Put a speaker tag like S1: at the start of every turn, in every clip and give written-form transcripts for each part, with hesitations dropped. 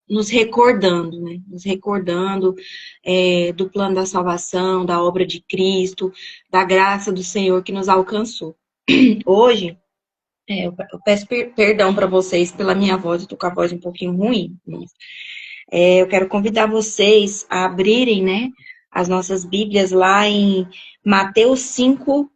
S1: nos recordando, né? Nos recordando do plano da salvação, da obra de Cristo, da graça do Senhor que nos alcançou. Hoje, eu peço perdão para vocês pela minha voz, eu tô com a voz um pouquinho ruim, mas eu quero convidar vocês a abrirem, né, as nossas Bíblias lá em Mateus 5,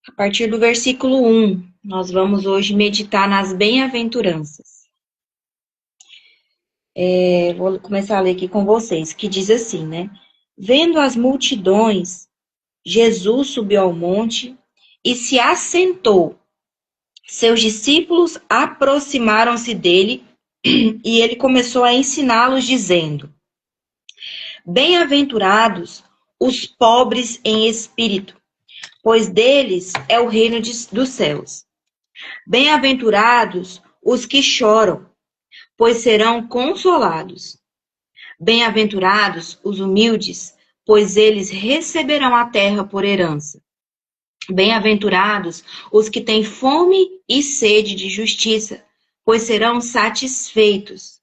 S1: a partir do versículo 1. Nós vamos hoje meditar nas bem-aventuranças. Vou começar a ler aqui com vocês, que diz assim, né? Vendo as multidões, Jesus subiu ao monte e se assentou. Seus discípulos aproximaram-se dele e ele começou a ensiná-los, dizendo: Bem-aventurados os pobres em espírito, pois deles é o reino dos céus. Bem-aventurados os que choram, pois serão consolados. Bem-aventurados os humildes, pois eles receberão a terra por herança. Bem-aventurados os que têm fome e sede de justiça, pois serão satisfeitos.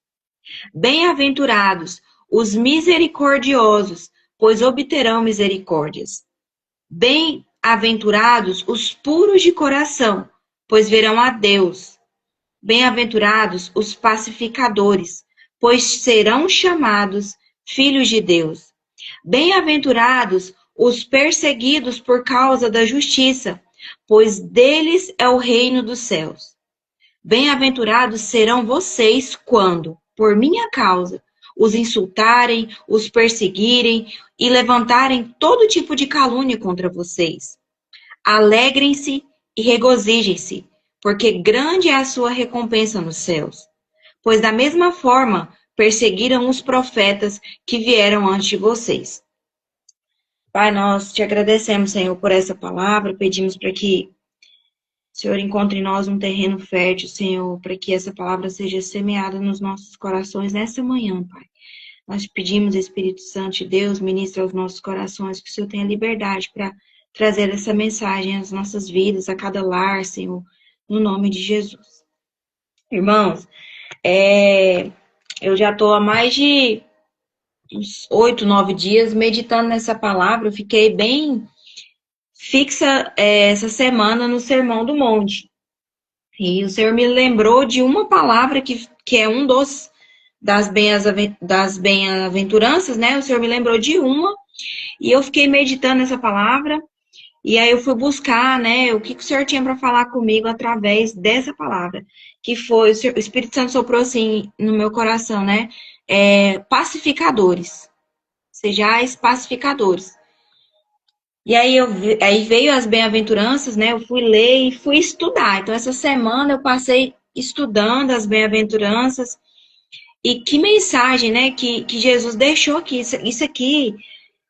S1: Bem-aventurados os misericordiosos, pois obterão misericórdias. Bem-aventurados os puros de coração, pois verão a Deus. Bem-aventurados os pacificadores, pois serão chamados filhos de Deus. Bem-aventurados os perseguidos por causa da justiça, pois deles é o reino dos céus. Bem-aventurados serão vocês quando, por minha causa, os insultarem, os perseguirem e levantarem todo tipo de calúnia contra vocês. Alegrem-se e regozijem-se, porque grande é a sua recompensa nos céus. Pois da mesma forma perseguiram os profetas que vieram antes de vocês. Pai, nós te agradecemos, Senhor, por essa palavra, pedimos para que o Senhor encontre em nós um terreno fértil, Senhor, para que essa palavra seja semeada nos nossos corações nessa manhã, Pai. Nós te pedimos, Espírito Santo de Deus, ministra aos nossos corações, que o Senhor tenha liberdade para trazer essa mensagem às nossas vidas, a cada lar, Senhor, no nome de Jesus. Irmãos, eu já estou há mais de uns 8, 9 dias meditando nessa palavra, eu fiquei bem fixa essa semana no Sermão do Monte. E o Senhor me lembrou de uma palavra que é um das bem-aventuranças, né? O Senhor me lembrou de uma, e eu fiquei meditando nessa palavra, e aí eu fui buscar, né, o que o Senhor tinha para falar comigo através dessa palavra, que foi, o Espírito Santo soprou assim no meu coração, né? Pacificadores. Sejais pacificadores. E aí veio as bem-aventuranças, né? Eu fui ler e fui estudar. Então, essa semana eu passei estudando as bem-aventuranças. E que mensagem, né? Que Jesus deixou aqui. Isso aqui,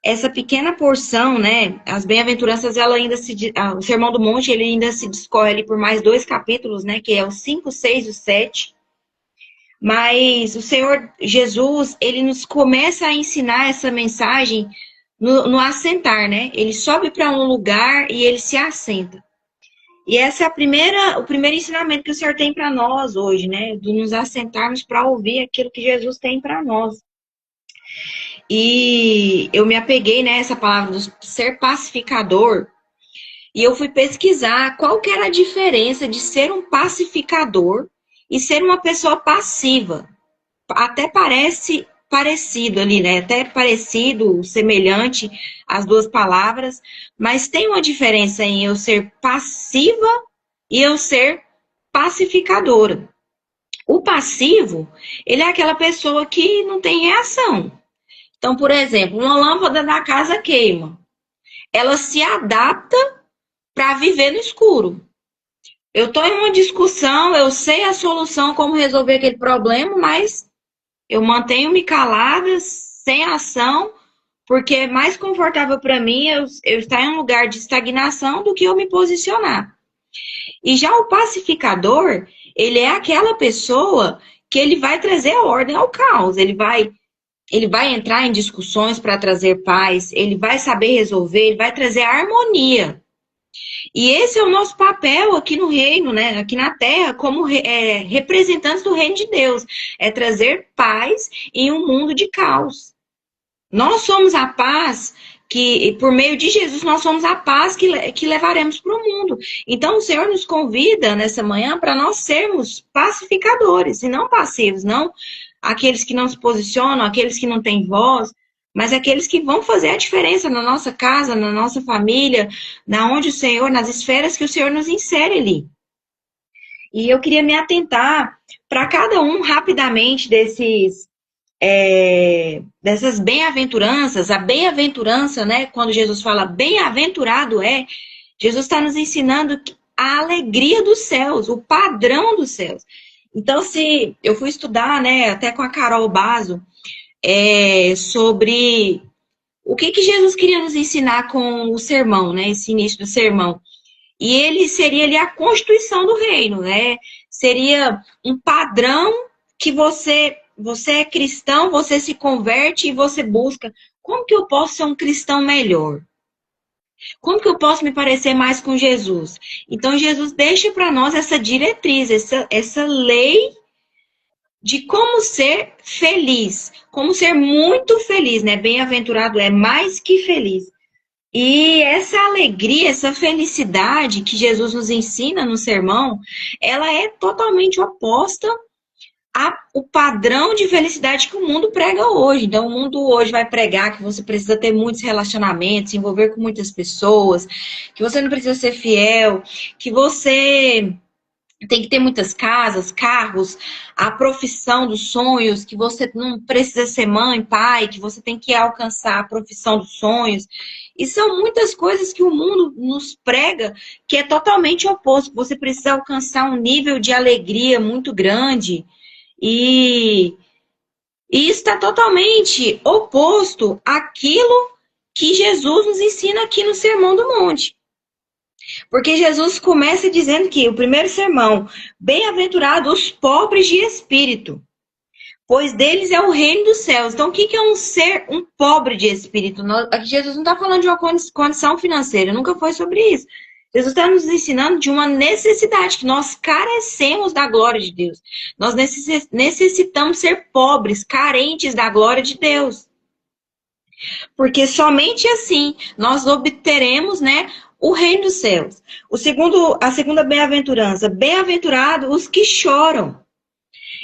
S1: essa pequena porção, né? As bem-aventuranças, o Sermão do Monte, ele ainda se discorre ali por mais 2 capítulos, né? Que é o 5, 6 e o 7. Mas o Senhor Jesus, ele nos começa a ensinar essa mensagem no assentar, né? Ele sobe para um lugar e ele se assenta. E essa é o primeiro ensinamento que o Senhor tem para nós hoje, né? De nos assentarmos para ouvir aquilo que Jesus tem para nós. E eu me apeguei nessa palavra do ser pacificador. E eu fui pesquisar qual que era a diferença de ser um pacificador e ser uma pessoa passiva. Até parece parecido ali, né? Até parecido, semelhante as duas palavras, mas tem uma diferença em eu ser passiva e eu ser pacificadora. O passivo, ele é aquela pessoa que não tem reação. Então, por exemplo, uma lâmpada da casa queima. Ela se adapta para viver no escuro. Eu estou em uma discussão, eu sei a solução, como resolver aquele problema, mas eu mantenho-me calada, sem ação, porque é mais confortável para mim eu estar em um lugar de estagnação do que eu me posicionar. E já o pacificador, ele é aquela pessoa que ele vai trazer a ordem ao caos, ele vai entrar em discussões para trazer paz, ele vai saber resolver, ele vai trazer harmonia. E esse é o nosso papel aqui no reino, né? Aqui na terra, como representantes do reino de Deus. É trazer paz em um mundo de caos. Nós somos a paz que, por meio de Jesus, nós somos a paz que levaremos para o mundo. Então, o Senhor nos convida nessa manhã para nós sermos pacificadores e não passivos, não aqueles que não se posicionam, aqueles que não têm voz, mas aqueles que vão fazer a diferença na nossa casa, na nossa família, na onde o Senhor, nas esferas que o Senhor nos insere ali. E eu queria me atentar para cada um rapidamente dessas bem-aventuranças, a bem-aventurança, né? Quando Jesus fala bem-aventurado Jesus está nos ensinando a alegria dos céus, o padrão dos céus. Então, se eu fui estudar, né, até com a Carol Basso, sobre o que Jesus queria nos ensinar com o sermão, né? Esse início do sermão. E ele seria ali a constituição do reino, né? Seria um padrão que você é cristão, você se converte e você busca. Como que eu posso ser um cristão melhor? Como que eu posso me parecer mais com Jesus? Então, Jesus deixa para nós essa diretriz, essa lei de como ser feliz, como ser muito feliz, né? Bem-aventurado é mais que feliz. E essa alegria, essa felicidade que Jesus nos ensina no sermão, ela é totalmente oposta ao padrão de felicidade que o mundo prega hoje. Então, o mundo hoje vai pregar que você precisa ter muitos relacionamentos, se envolver com muitas pessoas, que você não precisa ser fiel, que você tem que ter muitas casas, carros, a profissão dos sonhos, que você não precisa ser mãe, pai, que você tem que alcançar a profissão dos sonhos. E são muitas coisas que o mundo nos prega que é totalmente oposto. Você precisa alcançar um nível de alegria muito grande. E isso está totalmente oposto àquilo que Jesus nos ensina aqui no Sermão do Monte. Porque Jesus começa dizendo que o primeiro sermão, bem-aventurados os pobres de espírito, pois deles é o reino dos céus. Então, o que é um pobre de espírito? Aqui Jesus não está falando de uma condição financeira, nunca foi sobre isso. Jesus está nos ensinando de uma necessidade, que nós carecemos da glória de Deus. Nós necessitamos ser pobres, carentes da glória de Deus. Porque somente assim nós obteremos, né, o reino dos céus. A segunda bem-aventurança, bem-aventurado os que choram.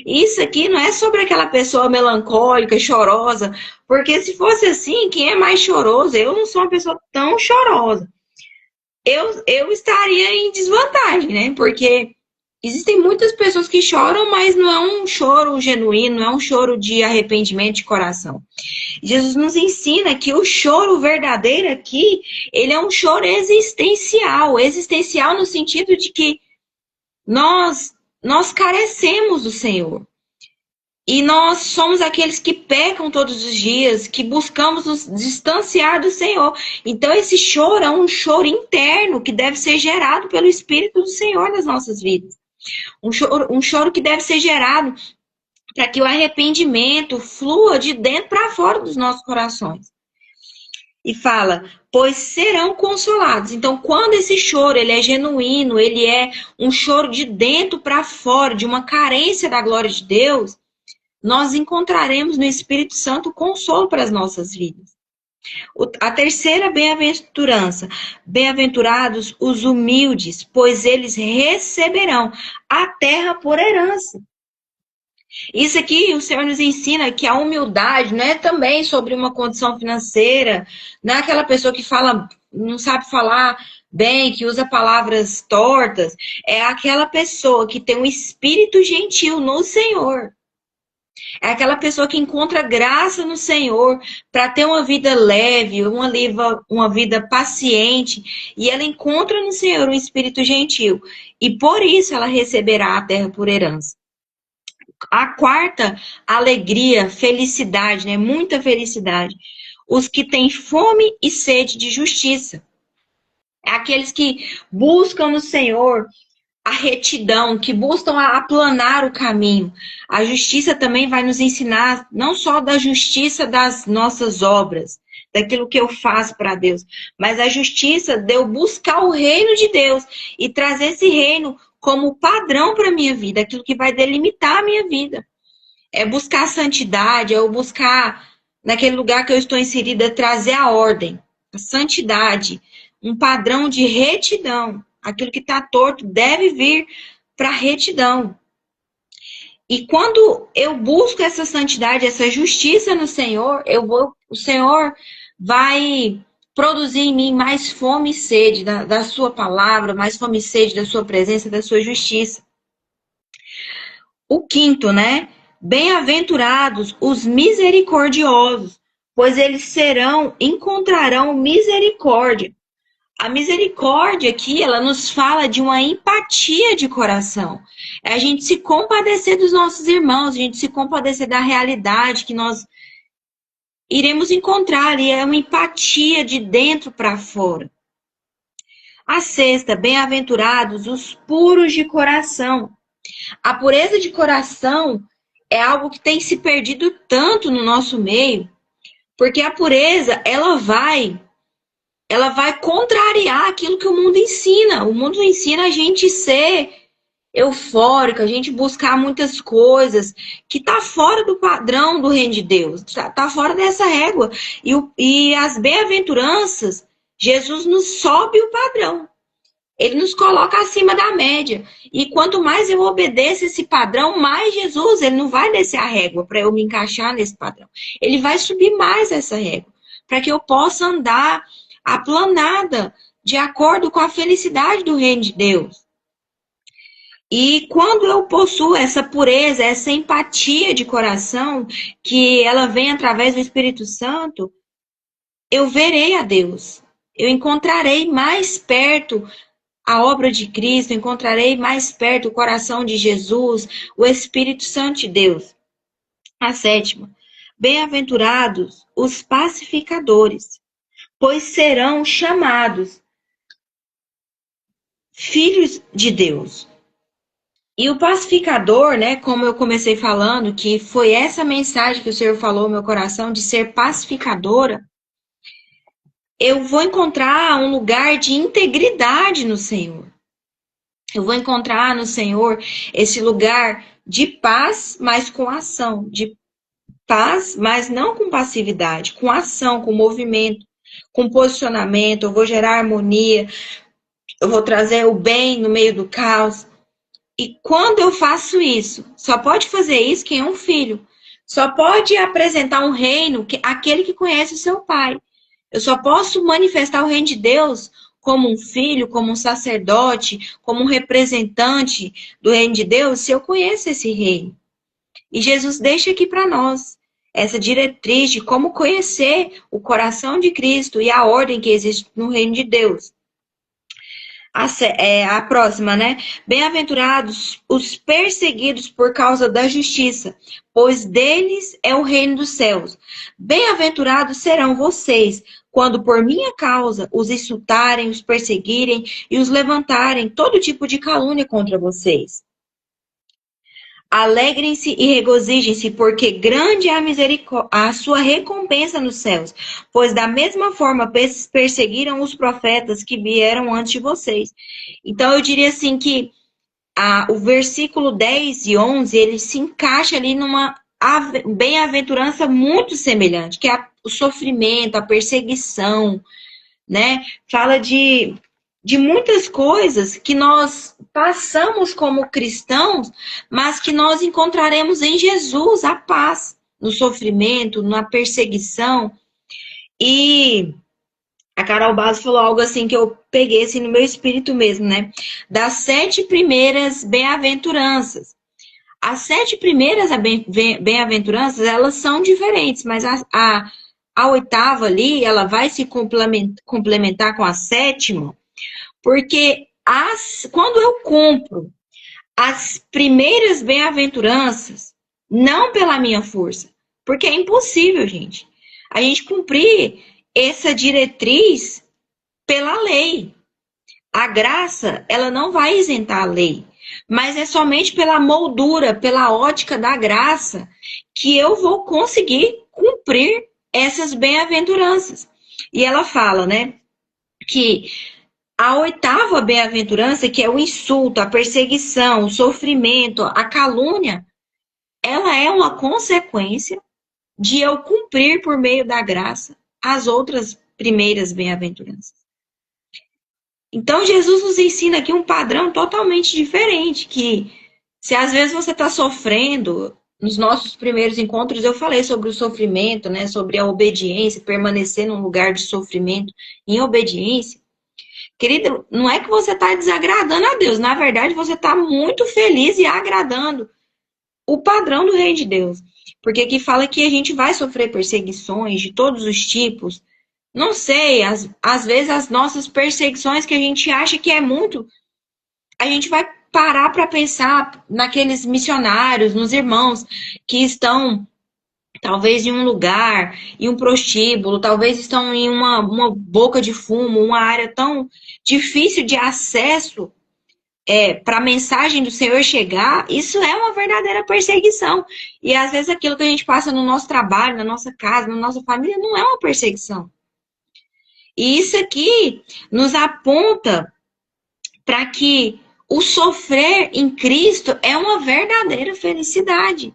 S1: Isso aqui não é sobre aquela pessoa melancólica, chorosa, porque se fosse assim, quem é mais choroso? Eu não sou uma pessoa tão chorosa. Eu estaria em desvantagem, né? Porque existem muitas pessoas que choram, mas não é um choro genuíno, não é um choro de arrependimento de coração. Jesus nos ensina que o choro verdadeiro aqui, ele é um choro existencial no sentido de que nós carecemos do Senhor. E nós somos aqueles que pecam todos os dias, que buscamos nos distanciar do Senhor. Então, esse choro é um choro interno que deve ser gerado pelo Espírito do Senhor nas nossas vidas. Um choro que deve ser gerado para que o arrependimento flua de dentro para fora dos nossos corações. E fala, pois serão consolados. Então, quando esse choro ele é genuíno, ele é um choro de dentro para fora, de uma carência da glória de Deus, nós encontraremos no Espírito Santo consolo para as nossas vidas. A terceira bem-aventurança, bem-aventurados os humildes, pois eles receberão a terra por herança. Isso aqui o Senhor nos ensina que a humildade não é também sobre uma condição financeira, não é aquela pessoa que fala, não sabe falar bem, que usa palavras tortas, é aquela pessoa que tem um espírito gentil no Senhor. É aquela pessoa que encontra graça no Senhor para ter uma vida leve, uma vida paciente, e ela encontra no Senhor um espírito gentil, e por isso ela receberá a terra por herança. A quarta, alegria, felicidade, né? Muita felicidade. Os que têm fome e sede de justiça. É aqueles que buscam no Senhor a retidão, que buscam aplanar o caminho. A justiça também vai nos ensinar não só da justiça das nossas obras, daquilo que eu faço para Deus, mas a justiça de eu buscar o reino de Deus e trazer esse reino como padrão para a minha vida, aquilo que vai delimitar a minha vida. É buscar a santidade, é eu buscar naquele lugar que eu estou inserida, trazer a ordem, a santidade, um padrão de retidão. Aquilo que está torto deve vir para a retidão. E quando eu busco essa santidade, essa justiça no Senhor, o Senhor vai produzir em mim mais fome e sede da sua palavra, mais fome e sede da sua presença, da sua justiça. O quinto, né? Bem-aventurados os misericordiosos, pois eles encontrarão misericórdia. A misericórdia aqui, ela nos fala de uma empatia de coração. É a gente se compadecer dos nossos irmãos, a gente se compadecer da realidade que nós iremos encontrar ali. É uma empatia de dentro para fora. A sexta, bem-aventurados os puros de coração. A pureza de coração é algo que tem se perdido tanto no nosso meio, porque a pureza, ela vai contrariar aquilo que o mundo ensina. O mundo ensina a gente ser eufórico, a gente buscar muitas coisas que tá fora do padrão do reino de Deus, tá fora dessa régua. E as bem-aventuranças, Jesus nos sobe o padrão. Ele nos coloca acima da média. E quanto mais eu obedeço esse padrão, mais Jesus, ele não vai descer a régua para eu me encaixar nesse padrão. Ele vai subir mais essa régua, para que eu possa andar aplanada, de acordo com a felicidade do reino de Deus. E quando eu possuo essa pureza, essa empatia de coração, que ela vem através do Espírito Santo, eu verei a Deus. Eu encontrarei mais perto a obra de Cristo, encontrarei mais perto o coração de Jesus, o Espírito Santo de Deus. A sétima, bem-aventurados os pacificadores, pois serão chamados filhos de Deus. E o pacificador, né, como eu comecei falando, que foi essa mensagem que o Senhor falou no meu coração, de ser pacificadora, eu vou encontrar um lugar de integridade no Senhor. Eu vou encontrar no Senhor esse lugar de paz, mas com ação. De paz, mas não com passividade. Com ação, com movimento, com posicionamento. Eu vou gerar harmonia. Eu vou trazer o bem no meio do caos. E quando eu faço isso, só pode fazer isso quem é um filho. Só pode apresentar um reino aquele que conhece o seu pai. Eu só posso manifestar o reino de Deus como um filho, como um sacerdote, como um representante do reino de Deus, se eu conheço esse reino. E Jesus deixa aqui para nós essa diretriz de como conhecer o coração de Cristo e a ordem que existe no reino de Deus. A próxima, né? Bem-aventurados os perseguidos por causa da justiça, pois deles é o reino dos céus. Bem-aventurados serão vocês, quando por minha causa os insultarem, os perseguirem e os levantarem todo tipo de calúnia contra vocês. Alegrem-se e regozijem-se, porque grande é a sua recompensa nos céus. Pois da mesma forma perseguiram os profetas que vieram antes de vocês. Então eu diria assim que o versículo 10 e 11, ele se encaixa ali numa bem-aventurança muito semelhante, que é o sofrimento, a perseguição, né? Fala de muitas coisas que nós passamos como cristãos, mas que nós encontraremos em Jesus a paz, no sofrimento, na perseguição. E a Carol Basso falou algo assim que eu peguei assim, no meu espírito mesmo, né? Das 7 primeiras bem-aventuranças. As 7 primeiras bem-aventuranças, elas são diferentes, mas a oitava ali, ela vai se complementar com a sétima, porque quando eu cumpro as primeiras bem-aventuranças, não pela minha força, porque é impossível, gente, a gente cumprir essa diretriz pela lei. A graça, ela não vai isentar a lei, mas é somente pela moldura, pela ótica da graça, que eu vou conseguir cumprir essas bem-aventuranças. E ela fala, né, que a oitava bem-aventurança, que é o insulto, a perseguição, o sofrimento, a calúnia, ela é uma consequência de eu cumprir por meio da graça as outras primeiras bem-aventuranças. Então, Jesus nos ensina aqui um padrão totalmente diferente, que se às vezes você está sofrendo, nos nossos primeiros encontros eu falei sobre o sofrimento, né, sobre a obediência, permanecer num lugar de sofrimento em obediência. Querido, não é que você está desagradando a Deus, na verdade você está muito feliz e agradando o padrão do reino de Deus. Porque aqui fala que a gente vai sofrer perseguições de todos os tipos. Não sei, às vezes as nossas perseguições que a gente acha que é muito, a gente vai parar para pensar naqueles missionários, nos irmãos que estão talvez em um lugar, em um prostíbulo, talvez estão em uma boca de fumo, uma área tão difícil de acesso para a mensagem do Senhor chegar. Isso é uma verdadeira perseguição. E às vezes aquilo que a gente passa no nosso trabalho, na nossa casa, na nossa família, não é uma perseguição. E isso aqui nos aponta para que o sofrer em Cristo é uma verdadeira felicidade.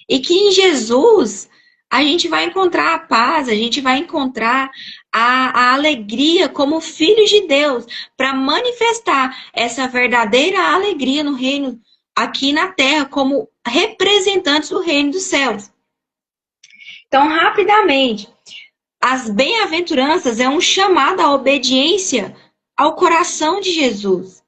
S1: E que em Jesus a gente vai encontrar a paz, a gente vai encontrar a alegria como filhos de Deus, para manifestar essa verdadeira alegria no reino aqui na terra, como representantes do reino dos céus. Então, rapidamente, as bem-aventuranças é um chamado à obediência ao coração de Jesus.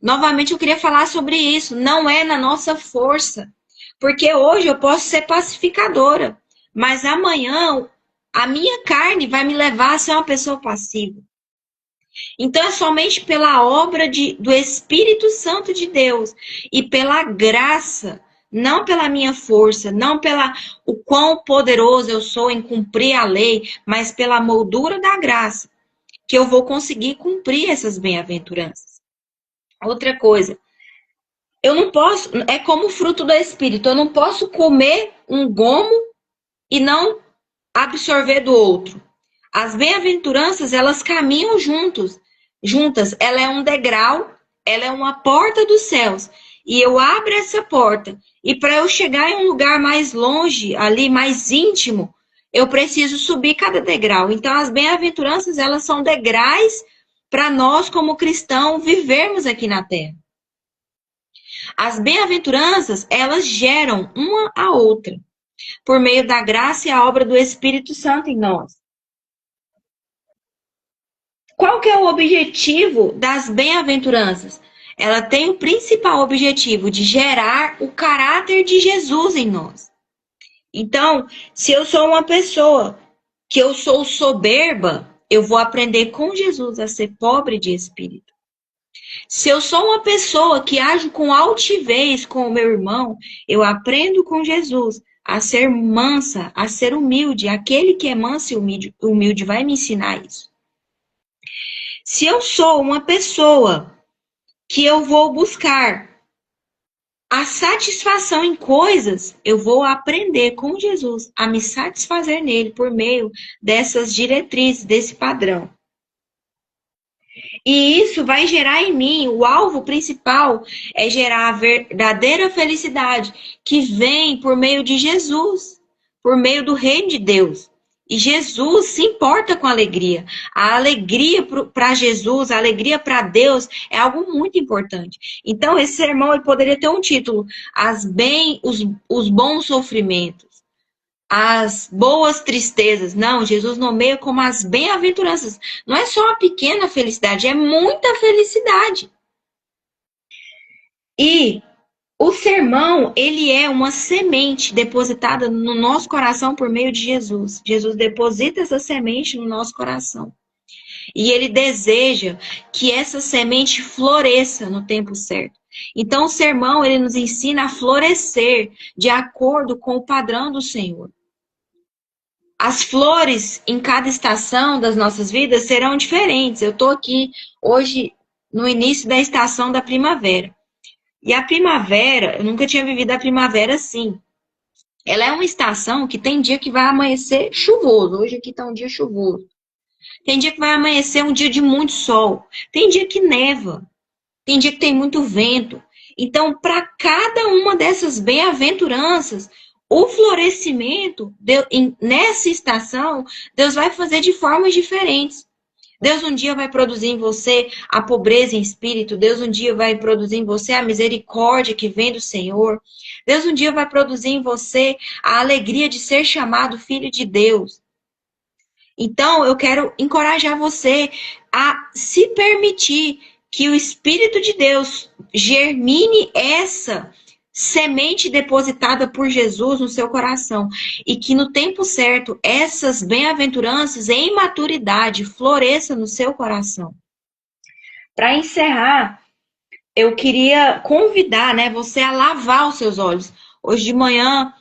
S1: Novamente, eu queria falar sobre isso. Não é na nossa força. Porque hoje eu posso ser pacificadora, mas amanhã a minha carne vai me levar a ser uma pessoa passiva. Então é somente pela obra do Espírito Santo de Deus e pela graça, não pela minha força, não pela o quão poderoso eu sou em cumprir a lei, mas pela moldura da graça, que eu vou conseguir cumprir essas bem-aventuranças. Outra coisa, eu não posso, é como fruto do Espírito, eu não posso comer um gomo e não absorver do outro. As bem-aventuranças, elas caminham juntas. Ela é um degrau, ela é uma porta dos céus. E eu abro essa porta. E para eu chegar em um lugar mais longe, ali mais íntimo, eu preciso subir cada degrau. Então, as bem-aventuranças, elas são degraus para nós, como cristãos, vivermos aqui na terra. As bem-aventuranças, elas geram uma a outra, por meio da graça e a obra do Espírito Santo em nós. Qual que é o objetivo das bem-aventuranças? Ela tem o principal objetivo de gerar o caráter de Jesus em nós. Então, se eu sou uma pessoa que eu sou soberba, eu vou aprender com Jesus a ser pobre de espírito. Se eu sou uma pessoa que age com altivez com o meu irmão, eu aprendo com Jesus a ser mansa, a ser humilde. Aquele que é manso e humilde vai me ensinar isso. Se eu sou uma pessoa que eu vou buscar a satisfação em coisas, eu vou aprender com Jesus a me satisfazer nele por meio dessas diretrizes, desse padrão. E isso vai gerar em mim, o alvo principal é gerar a verdadeira felicidade que vem por meio de Jesus, por meio do reino de Deus. E Jesus se importa com a alegria. A alegria para Jesus, a alegria para Deus é algo muito importante. Então, esse sermão ele poderia ter um título: os bons sofrimentos, as boas tristezas. Não, Jesus nomeia como as bem-aventuranças. Não é só uma pequena felicidade, é muita felicidade. E o sermão, ele é uma semente depositada no nosso coração por meio de Jesus. Jesus deposita essa semente no nosso coração. E ele deseja que essa semente floresça no tempo certo. Então, o sermão, ele nos ensina a florescer de acordo com o padrão do Senhor. As flores em cada estação das nossas vidas serão diferentes. Eu estou aqui hoje no início da estação da primavera. E a primavera, eu nunca tinha vivido a primavera assim. Ela é uma estação que tem dia que vai amanhecer chuvoso. Hoje aqui está um dia chuvoso. Tem dia que vai amanhecer um dia de muito sol. Tem dia que neva. Tem dia que tem muito vento. Então, para cada uma dessas bem-aventuranças, o florescimento, nessa estação, Deus vai fazer de formas diferentes. Deus um dia vai produzir em você a pobreza em espírito. Deus um dia vai produzir em você a misericórdia que vem do Senhor. Deus um dia vai produzir em você a alegria de ser chamado filho de Deus. Então, eu quero encorajar você a se permitir que o Espírito de Deus germine essa semente depositada por Jesus no seu coração e que no tempo certo essas bem-aventuranças em maturidade floresçam no seu coração. Para encerrar, eu queria convidar, né, você a lavar os seus olhos. Hoje de manhã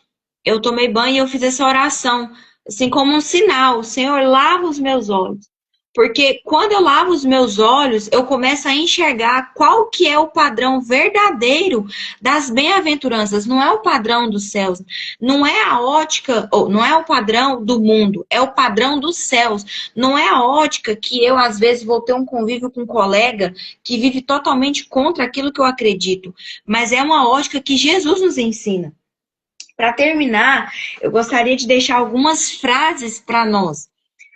S1: eu tomei banho e eu fiz essa oração, assim como um sinal. Senhor, lava os meus olhos. Porque quando eu lavo os meus olhos, eu começo a enxergar qual que é o padrão verdadeiro das bem-aventuranças. Não é o padrão dos céus. Não é a ótica, ou não é o padrão do mundo. É o padrão dos céus. Não é a ótica que eu, às vezes, vou ter um convívio com um colega que vive totalmente contra aquilo que eu acredito. Mas é uma ótica que Jesus nos ensina. Para terminar, eu gostaria de deixar algumas frases para nós.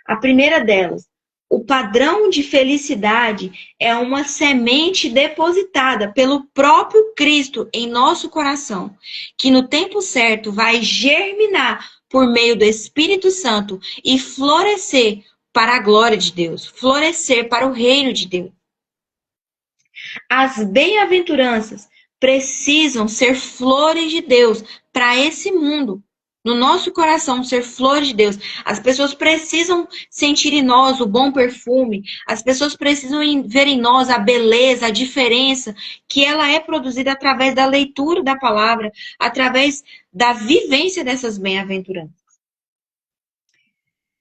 S1: A primeira delas: o padrão de felicidade é uma semente depositada pelo próprio Cristo em nosso coração, que no tempo certo vai germinar por meio do Espírito Santo e florescer para a glória de Deus, florescer para o reino de Deus. As bem-aventuranças precisam ser flores de Deus para esse mundo. No nosso coração, ser flores de Deus. As pessoas precisam sentir em nós o bom perfume. As pessoas precisam ver em nós a beleza, a diferença, que ela é produzida através da leitura da palavra, através da vivência dessas bem-aventuranças.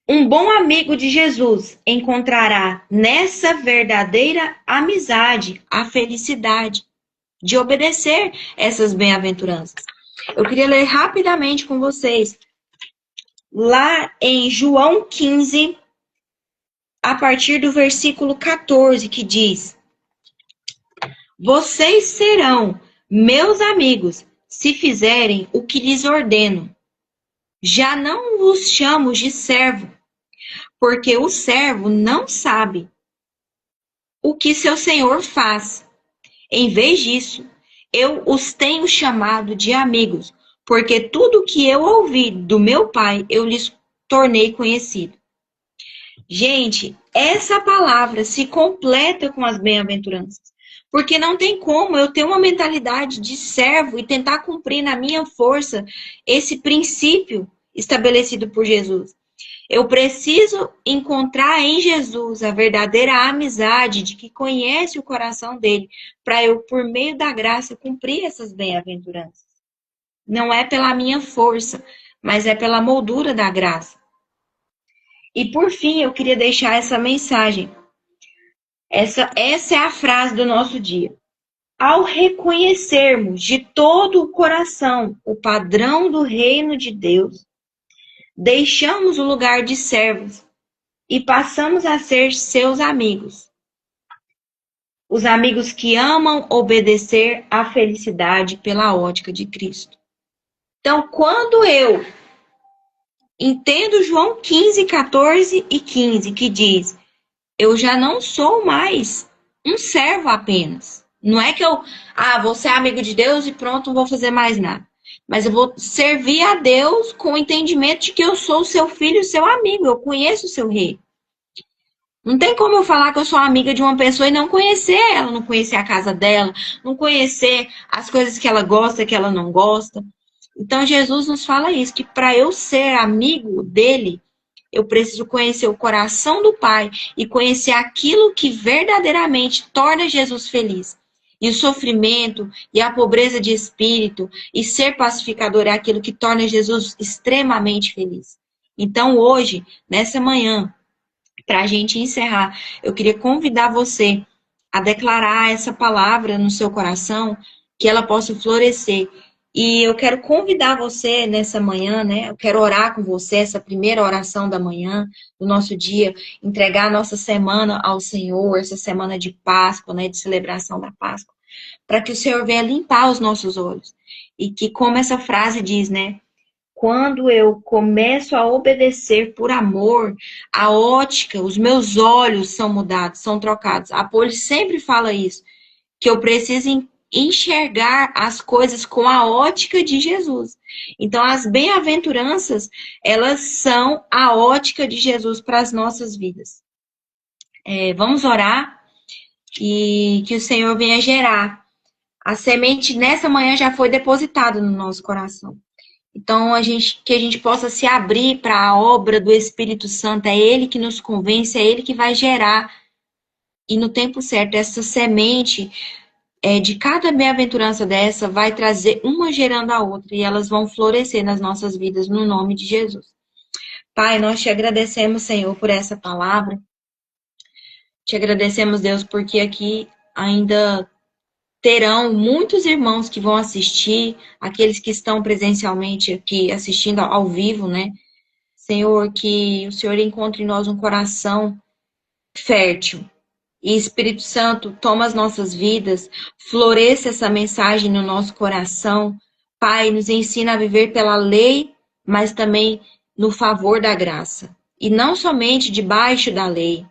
S1: Um bom amigo de Jesus encontrará nessa verdadeira amizade a felicidade de obedecer essas bem-aventuranças. Eu queria ler rapidamente com vocês, lá em João 15, a partir do versículo 14, que diz: vocês serão meus amigos se fizerem o que lhes ordeno. Já não vos chamo de servo, porque o servo não sabe o que seu senhor faz. Em vez disso, eu os tenho chamado de amigos, porque tudo que eu ouvi do meu Pai, eu lhes tornei conhecido. Gente, essa palavra se completa com as bem-aventuranças. Porque não tem como eu ter uma mentalidade de servo e tentar cumprir na minha força esse princípio estabelecido por Jesus. Eu preciso encontrar em Jesus a verdadeira amizade de que conhece o coração dele, para eu, por meio da graça, cumprir essas bem-aventuranças. Não é pela minha força, mas é pela moldura da graça. E por fim, eu queria deixar essa mensagem. Essa é a frase do nosso dia. Ao reconhecermos de todo o coração o padrão do reino de Deus, deixamos o lugar de servos e passamos a ser seus amigos. Os amigos que amam obedecer à felicidade pela ótica de Cristo. Então, quando eu entendo João 15, 14 e 15, que diz: eu já não sou mais um servo apenas. Não é que eu vou ser amigo de Deus e pronto, não vou fazer mais nada. Mas eu vou servir a Deus com o entendimento de que eu sou o seu filho, o seu amigo. Eu conheço o seu rei. Não tem como eu falar que eu sou amiga de uma pessoa e não conhecer ela, não conhecer a casa dela, não conhecer as coisas que ela gosta, que ela não gosta. Então Jesus nos fala isso, que para eu ser amigo dele, eu preciso conhecer o coração do Pai e conhecer aquilo que verdadeiramente torna Jesus feliz. E o sofrimento e a pobreza de espírito e ser pacificador é aquilo que torna Jesus extremamente feliz. Então hoje, nessa manhã, para a gente encerrar, eu queria convidar você a declarar essa palavra no seu coração, que ela possa florescer E eu quero convidar você nessa manhã, né? Eu quero orar com você, essa primeira oração da manhã, do nosso dia, entregar a nossa semana ao Senhor, essa semana de Páscoa, né? De celebração da Páscoa, para que o Senhor venha limpar os nossos olhos. E que, como essa frase diz, né? Quando eu começo a obedecer por amor, a ótica, os meus olhos são mudados, são trocados. A Poli sempre fala isso, que eu preciso enxergar as coisas com a ótica de Jesus. Então, as bem-aventuranças, elas são a ótica de Jesus para as nossas vidas. Vamos orar e que o Senhor venha gerar. A semente nessa manhã já foi depositada no nosso coração. Então, que a gente possa se abrir para a obra do Espírito Santo. É Ele que nos convence, é Ele que vai gerar. E no tempo certo, essa semente de cada bem-aventurança dessa vai trazer uma gerando a outra. E elas vão florescer nas nossas vidas, no nome de Jesus. Pai, nós te agradecemos, Senhor, por essa palavra. Te agradecemos, Deus, porque aqui ainda terão muitos irmãos que vão assistir, aqueles que estão presencialmente aqui assistindo ao vivo, né? Senhor, que o Senhor encontre em nós um coração fértil. E Espírito Santo, toma as nossas vidas, floresça essa mensagem no nosso coração. Pai, nos ensina a viver pela lei, mas também no favor da graça. E não somente debaixo da lei.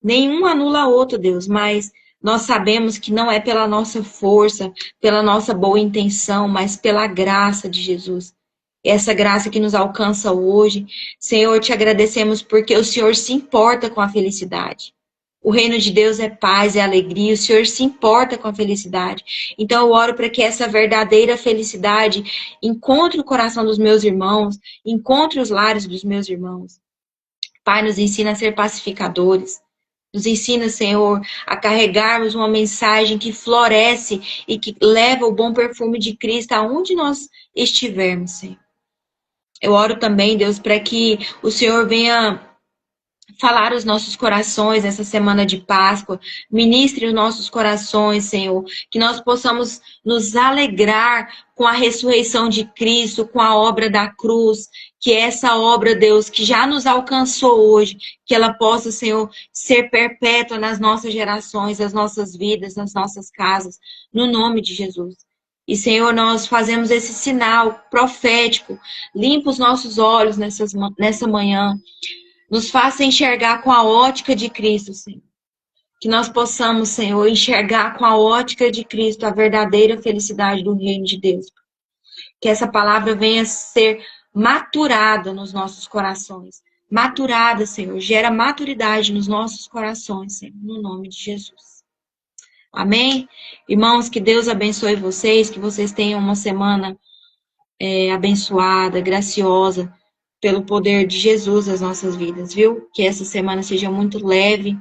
S1: Nenhum anula outro, Deus, mas nós sabemos que não é pela nossa força, pela nossa boa intenção, mas pela graça de Jesus. Essa graça que nos alcança hoje. Senhor, te agradecemos porque o Senhor se importa com a felicidade. O reino de Deus é paz, é alegria. O Senhor se importa com a felicidade. Então eu oro para que essa verdadeira felicidade encontre o coração dos meus irmãos, encontre os lares dos meus irmãos. Pai, nos ensina a ser pacificadores. Nos ensina, Senhor, a carregarmos uma mensagem que floresce e que leva o bom perfume de Cristo aonde nós estivermos, Senhor. Eu oro também, Deus, para que o Senhor venha falar os nossos corações essa semana de Páscoa. Ministre os nossos corações, Senhor. Que nós possamos nos alegrar com a ressurreição de Cristo, com a obra da cruz. Que essa obra, Deus, que já nos alcançou hoje, que ela possa, Senhor, ser perpétua nas nossas gerações, nas nossas vidas, nas nossas casas. No nome de Jesus. E, Senhor, nós fazemos esse sinal profético. Limpa os nossos olhos nessa manhã. Nos faça enxergar com a ótica de Cristo, Senhor. Que nós possamos, Senhor, enxergar com a ótica de Cristo a verdadeira felicidade do reino de Deus. Que essa palavra venha ser maturada nos nossos corações. Maturada, Senhor. Gera maturidade nos nossos corações, Senhor. No nome de Jesus. Amém? Irmãos, que Deus abençoe vocês. Que vocês tenham uma semana abençoada, graciosa, pelo poder de Jesus nas nossas vidas, viu? Que essa semana seja muito leve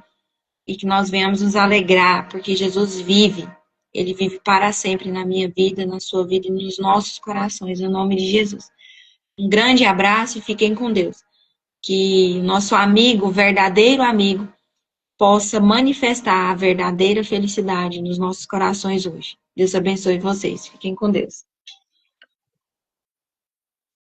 S1: e que nós venhamos nos alegrar, porque Jesus vive. Ele vive para sempre na minha vida, na sua vida e nos nossos corações, no nome de Jesus. Um grande abraço e fiquem com Deus. Que o nosso amigo, verdadeiro amigo, possa manifestar a verdadeira felicidade nos nossos corações hoje. Deus abençoe vocês. Fiquem com Deus.